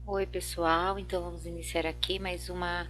Oi, pessoal. Então vamos iniciar aqui mais uma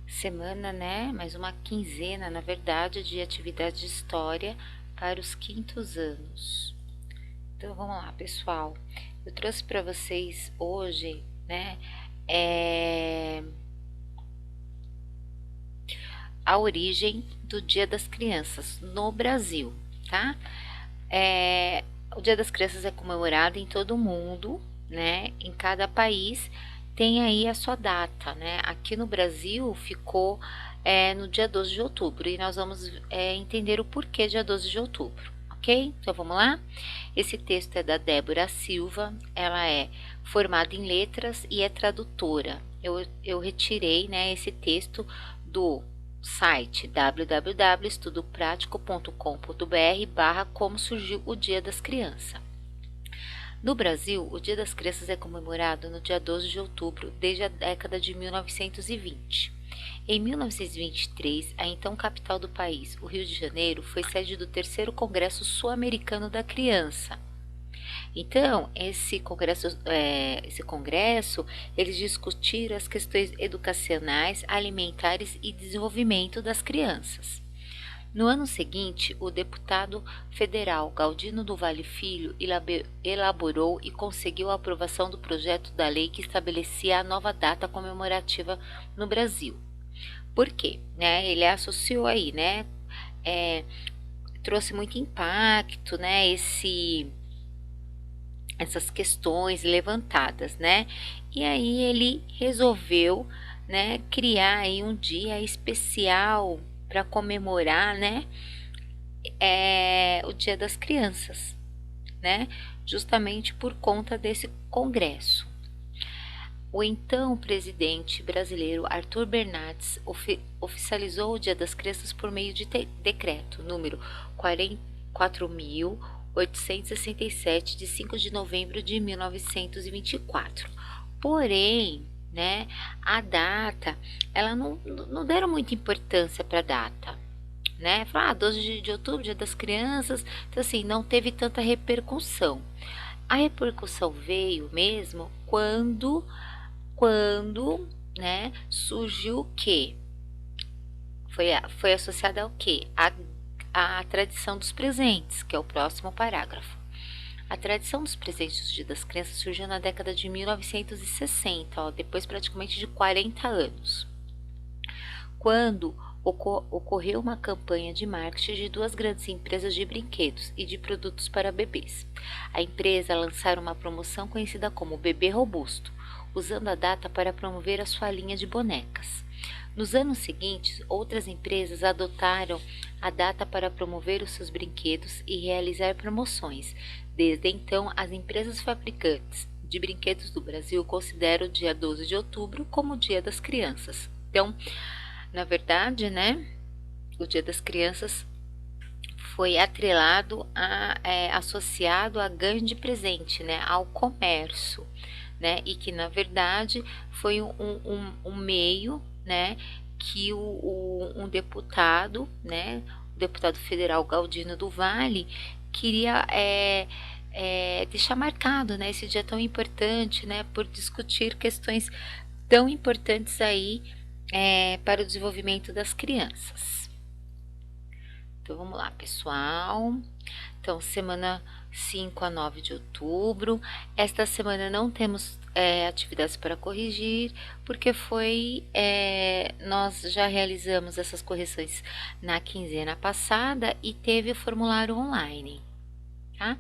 semana, né? Mais uma quinzena, na verdade, de atividade de história para os quintos anos. Então vamos lá, pessoal. Eu trouxe para vocês hoje, né? é, a origem do Dia das Crianças no Brasil, tá? O Dia das Crianças é comemorado em todo o mundo, né? Em cada país tem aí a sua data, né? Aqui no Brasil ficou no dia 12 de outubro e nós vamos entender o porquê dia 12 de outubro, ok? Então vamos lá? Esse texto é da Débora Silva, ela é formada em letras e é tradutora. Eu retirei, né, esse texto do site www.estudopratico.com.br/barra como surgiu o Dia das Crianças. No Brasil, o Dia das Crianças é comemorado no dia 12 de outubro desde a década de 1920. Em 1923, a então capital do país, o Rio de Janeiro, foi sede do terceiro Congresso Sul-Americano da Criança. Então, esse congresso, eles discutiram as questões educacionais, alimentares e desenvolvimento das crianças. No ano seguinte, o deputado federal Galdino do Vale Filho elaborou e conseguiu a aprovação do projeto da lei que estabelecia a nova data comemorativa no Brasil. Por quê? Ele associou aí, trouxe muito impacto, essas questões levantadas, né? E aí ele resolveu, criar aí um dia especial para comemorar, o Dia das Crianças, né? Justamente por conta desse congresso. O então presidente brasileiro Arthur Bernardes oficializou o Dia das Crianças por meio de decreto número 44.867 de 5 de novembro de 1924. Porém, a data, ela não deram muita importância para a data, né? Falaram, 12 de outubro, Dia das Crianças, então assim, não teve tanta repercussão. A repercussão veio mesmo quando, surgiu o quê? Foi associada ao quê? A tradição dos presentes, que é o próximo parágrafo. A tradição dos presentes do Dia das Crianças surgiu na década de 1960, depois praticamente de 40 anos, quando ocorreu uma campanha de marketing de duas grandes empresas de brinquedos e de produtos para bebês. A empresa lançara uma promoção conhecida como Bebê Robusto, usando a data para promover a sua linha de bonecas. Nos anos seguintes, outras empresas adotaram a data para promover os seus brinquedos e realizar promoções. Desde então, as empresas fabricantes de brinquedos do Brasil consideram o dia 12 de outubro como o Dia das Crianças. Então, na verdade, o Dia das Crianças foi associado a ganho de presente, ao comércio, e que na verdade foi um meio, que um deputado, o deputado federal Galdino do Vale, queria deixar marcado, esse dia tão importante, por discutir questões tão importantes aí para o desenvolvimento das crianças. Então vamos lá, pessoal. Então, semana 5 a 9 de outubro. Esta semana não temos atividades para corrigir, porque nós já realizamos essas correções na quinzena passada e teve o formulário online, tá?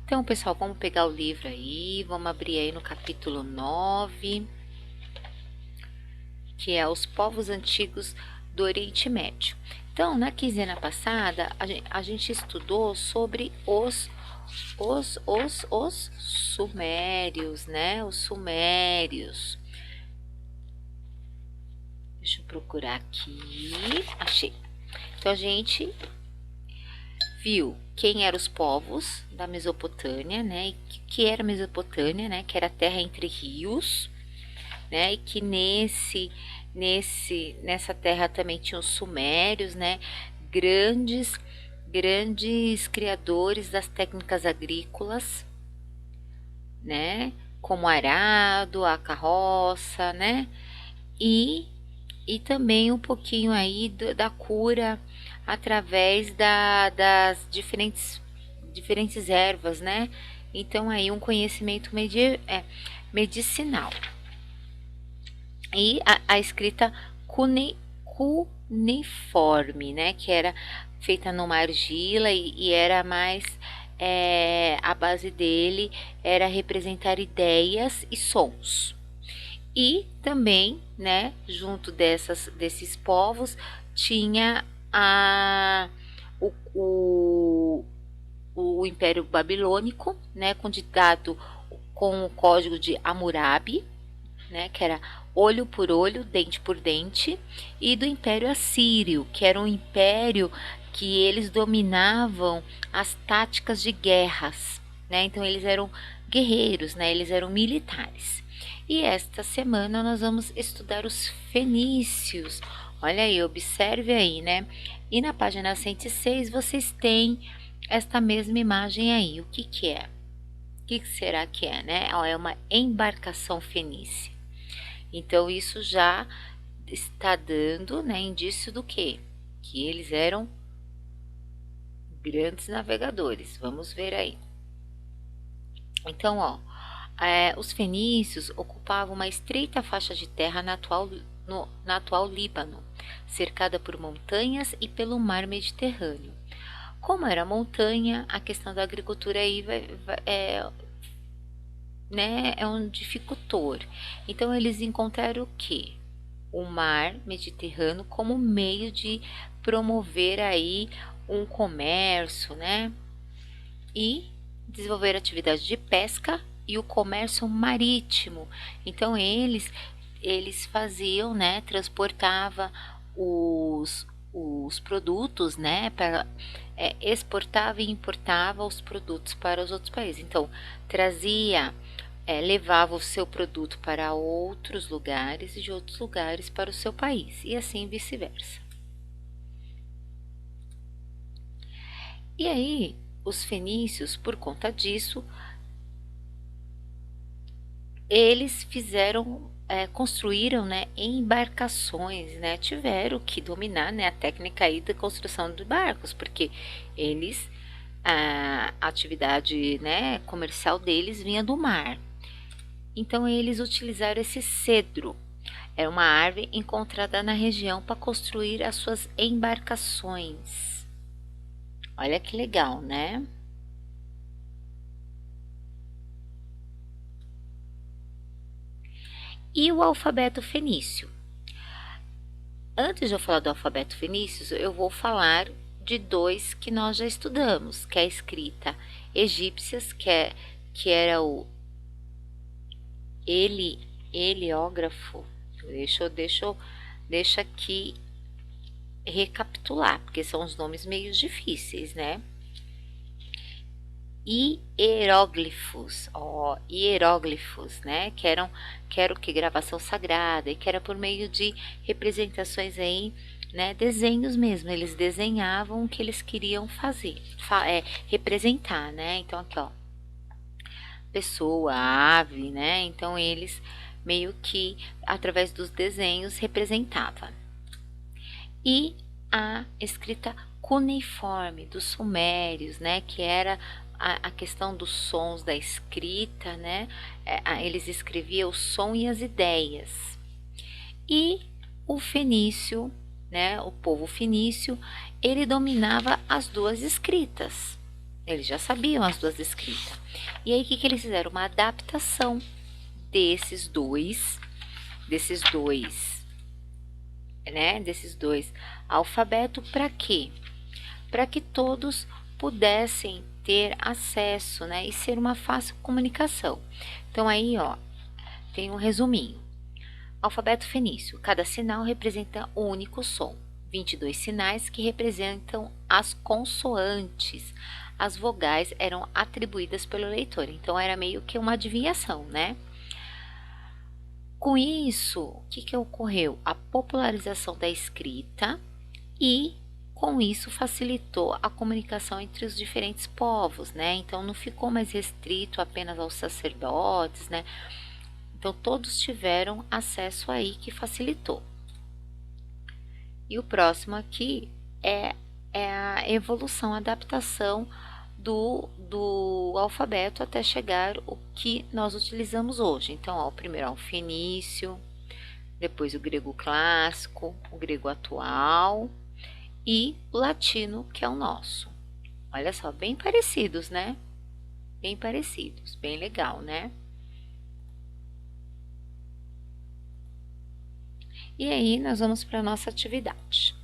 Então, pessoal, vamos pegar o livro aí, vamos abrir aí no capítulo 9, que é os povos antigos do Oriente Médio. Então, na quinzena passada, a gente estudou sobre os sumérios, Os sumérios. Deixa eu procurar aqui. Achei. Então, a gente viu quem eram os povos da Mesopotâmia, E que era a Mesopotâmia, Que era a terra entre rios, E que nessa terra também tinham os sumérios, Grandes criadores das técnicas agrícolas, como arado, a carroça, né? E, e também um pouquinho aí da cura através das diferentes ervas, né? Então aí um conhecimento medicinal. E a escrita cuneiforme, né? Que era feita numa argila e era mais a base dele era representar ideias e sons. E também, né, junto desses povos, tinha o, o, o Império Babilônico, né, convidado com o código de Hammurabi, né, que era olho por olho, dente por dente, e do Império Assírio, que era um império que eles dominavam as táticas de guerras, né? Então eles eram guerreiros, né? Eles eram militares. E esta semana nós vamos estudar os fenícios. Olha aí, observe aí, né? E na página 106 vocês têm esta mesma imagem aí. O que que é? O que será que é, né? É uma embarcação fenícia. Então isso já está dando, né, indício do quê? Que eles eram grandes navegadores. Vamos ver aí. Então, ó, os fenícios ocupavam uma estreita faixa de terra na atual Líbano, cercada por montanhas e pelo mar Mediterrâneo. Como era montanha, a questão da agricultura aí né, é um dificultor. Então eles encontraram o quê? O mar Mediterrâneo como meio de promover aí um comércio, né? E desenvolver atividade de pesca e o comércio marítimo. Então eles faziam, né, transportava os produtos, né, para exportava e importava os produtos para os outros países. Então trazia levava o seu produto para outros lugares e de outros lugares para o seu país, e assim vice-versa. E aí, os fenícios, por conta disso, eles construíram, né, embarcações, né, tiveram que dominar, né, a técnica aí da construção de barcos, porque a atividade, né, comercial deles vinha do mar. Então eles utilizaram esse cedro. Era uma árvore encontrada na região para construir as suas embarcações. Olha que legal, né? E o alfabeto fenício? Antes de eu falar do alfabeto fenício, eu vou falar de dois que nós já estudamos, que é a escrita egípcias, que era o heliógrafo. Deixa aqui recapitular, porque são os nomes meio difíceis, né? Hieróglifos, hieróglifos, né? Que era o que? Gravação sagrada, e que era por meio de representações aí, né? Desenhos mesmo, eles desenhavam o que eles queriam fazer, representar, né? Então aqui, ó, pessoa, ave, né? Então eles meio que através dos desenhos representava. E a escrita cuneiforme dos sumérios, né? Que era a questão dos sons da escrita, né? Eles escreviam o som e as ideias. E o fenício, né? O povo fenício, ele dominava as duas escritas. Eles já sabiam as duas escritas. E aí o que eles fizeram? Uma adaptação desses dois, né? Desses dois alfabetos para quê? Para que todos pudessem ter acesso, né? E ser uma fácil comunicação. Então aí, ó, tem um resuminho. Alfabeto fenício. Cada sinal representa um único som. 22 sinais que representam as consoantes. As vogais eram atribuídas pelo leitor. Então era meio que uma adivinhação, né? Com isso, o que ocorreu? A popularização da escrita e Com isso, facilitou a comunicação entre os diferentes povos, né? Então, não ficou mais restrito apenas aos sacerdotes, né? Então, todos tiveram acesso aí, que facilitou. E o próximo aqui é a evolução, a adaptação do alfabeto até chegar o que nós utilizamos hoje. Então, ó, o primeiro é o fenício, depois o grego clássico, o grego atual e o latino, que é o nosso. Olha só, bem parecidos, né? Bem parecidos, bem legal, né? E aí, nós vamos para a nossa atividade.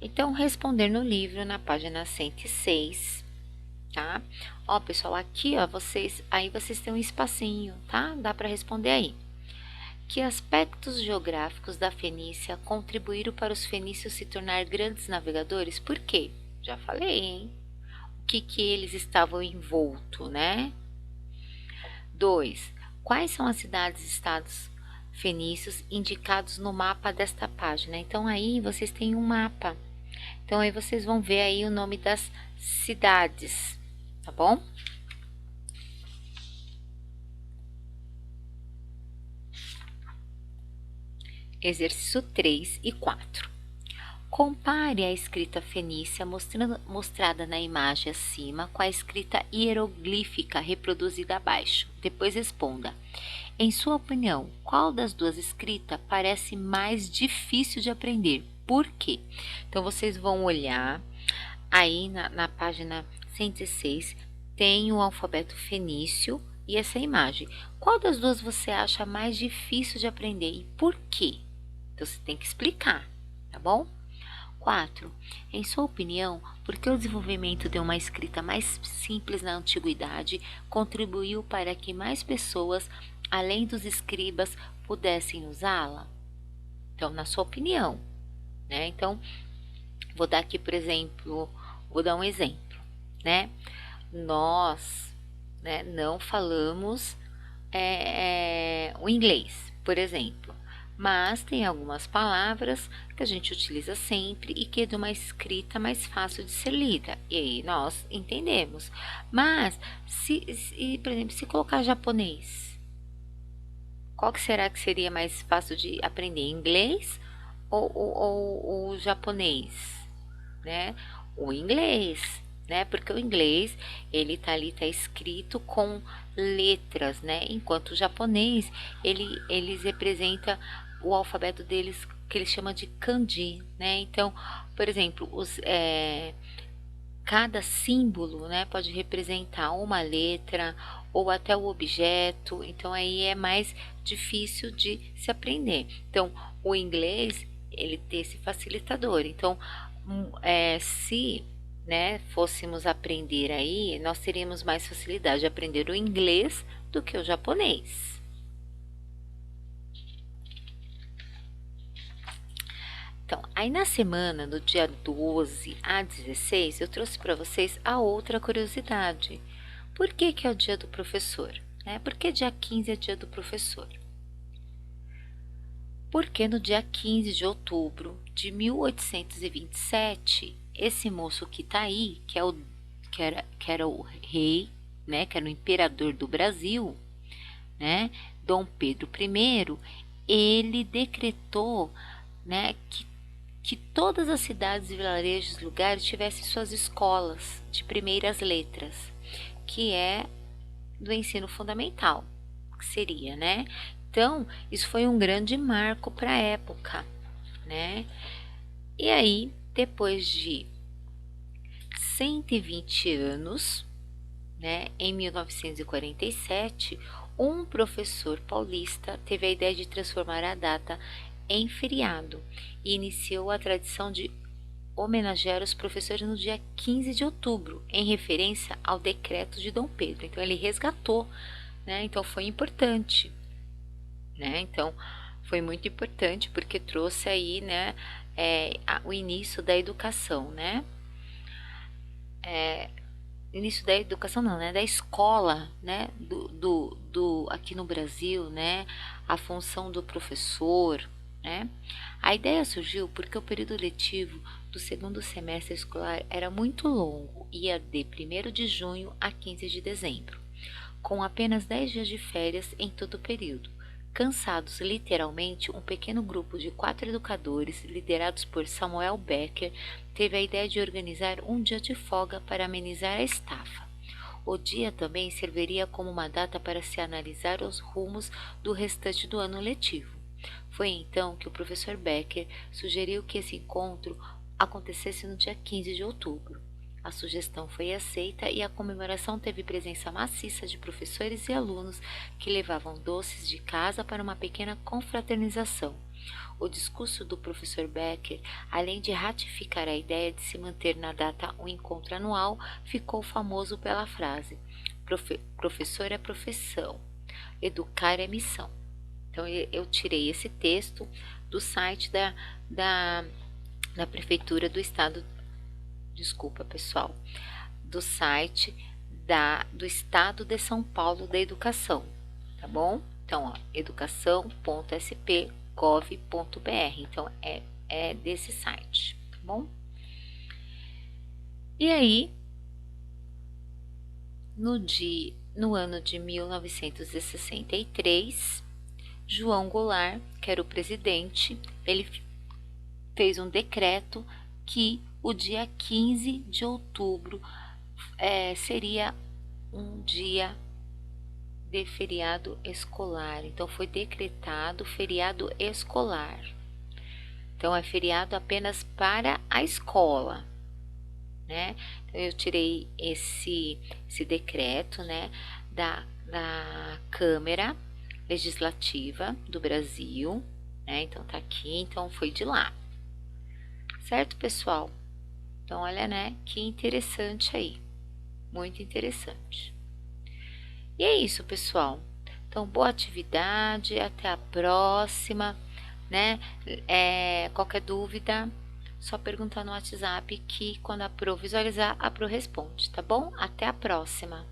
Então, responder no livro, na página 106, tá? Ó, pessoal, aqui, ó, vocês têm um espacinho, tá? Dá para responder aí. Que aspectos geográficos da Fenícia contribuíram para os fenícios se tornar grandes navegadores? Por quê? Já falei, hein? O que eles estavam envolto, né? 2. Quais são as cidades e estados fenícios indicados no mapa desta página? Então, aí vocês têm um mapa. Então, aí vocês vão ver aí o nome das cidades, tá bom? Exercício 3 e 4. Compare a escrita fenícia mostrada na imagem acima com a escrita hieroglífica reproduzida abaixo. Depois responda. Em sua opinião, qual das duas escritas parece mais difícil de aprender? Por quê? Então, vocês vão olhar aí na página 106, tem o alfabeto fenício e essa imagem. Qual das duas você acha mais difícil de aprender e por quê? Então, você tem que explicar, tá bom? 4. Em sua opinião, por que o desenvolvimento de uma escrita mais simples na antiguidade contribuiu para que mais pessoas, além dos escribas, pudessem usá-la? Então, na sua opinião, né? Então, vou dar aqui, por exemplo, vou dar um exemplo, né? Nós, né, não falamos o inglês, por exemplo. Mas tem algumas palavras que a gente utiliza sempre e que é de uma escrita mais fácil de ser lida. E aí nós entendemos. Mas, por exemplo, se colocar japonês, qual que será que seria mais fácil de aprender? Inglês ou o japonês? Né? O inglês, né? Porque o inglês, ele tá ali, tá escrito com letras, né? Enquanto o japonês, eles representa o alfabeto deles, que eles chamam de kanji, né? Então, por exemplo, cada símbolo, né, pode representar uma letra ou até o objeto, então aí é mais difícil de se aprender. Então, o inglês, ele tem esse facilitador. Então, se, né, fôssemos aprender aí, nós teríamos mais facilidade de aprender o inglês do que o japonês. Então, aí na semana do dia 12 a 16, eu trouxe para vocês a outra curiosidade. Por que que é o dia do professor? Né? Por que dia 15 é dia do professor? Porque no dia 15 de outubro de 1827, esse moço que está aí, que era o rei, né, que era o imperador do Brasil, né, Dom Pedro I, ele decretou, né, que todas as cidades, vilarejos, lugares tivessem suas escolas de primeiras letras, que é do ensino fundamental, que seria, né? Então, isso foi um grande marco para a época, né? E aí, depois de 120 anos, né, em 1947, um professor paulista teve a ideia de transformar a data em feriado e iniciou a tradição de homenagear os professores no dia 15 de outubro, em referência ao decreto de Dom Pedro. Então, ele resgatou, né? Então, foi importante, né? Então, foi muito importante porque trouxe aí, né, o início da educação, né? Início da educação não, né? Da escola, né? Aqui no Brasil, né? A função do professor, né? A ideia surgiu porque o período letivo do segundo semestre escolar era muito longo, ia de 1º de junho a 15 de dezembro, com apenas 10 dias de férias em todo o período. Cansados literalmente, um pequeno grupo de 4 educadores, liderados por Samuel Becker, teve a ideia de organizar um dia de folga para amenizar a estafa. O dia também serviria como uma data para se analisar os rumos do restante do ano letivo. Foi então que o professor Becker sugeriu que esse encontro acontecesse no dia 15 de outubro. A sugestão foi aceita e a comemoração teve presença maciça de professores e alunos que levavam doces de casa para uma pequena confraternização. O discurso do professor Becker, além de ratificar a ideia de se manter na data um encontro anual, ficou famoso pela frase: professor é profissão, educar é missão. Então eu tirei esse texto do site da Prefeitura do Estado, desculpa pessoal, do site do Estado de São Paulo da Educação, tá bom? Então, ó, educação.sp.gov.br, então é desse site, tá bom? E aí, no ano de 1963, João Goulart, que era o presidente, ele fez um decreto que o dia 15 de outubro seria um dia de feriado escolar. Então foi decretado feriado escolar. Então é feriado apenas para a escola, né? Então eu tirei esse decreto, né, da Câmara Legislativa do Brasil, né? Então tá aqui, então foi de lá. Certo, pessoal? Então olha, né, que interessante aí. Muito interessante. E é isso, pessoal. Então, boa atividade, até a próxima, né? Qualquer dúvida, só perguntar no WhatsApp que quando a Pro visualizar, a Pro responde, tá bom? Até a próxima.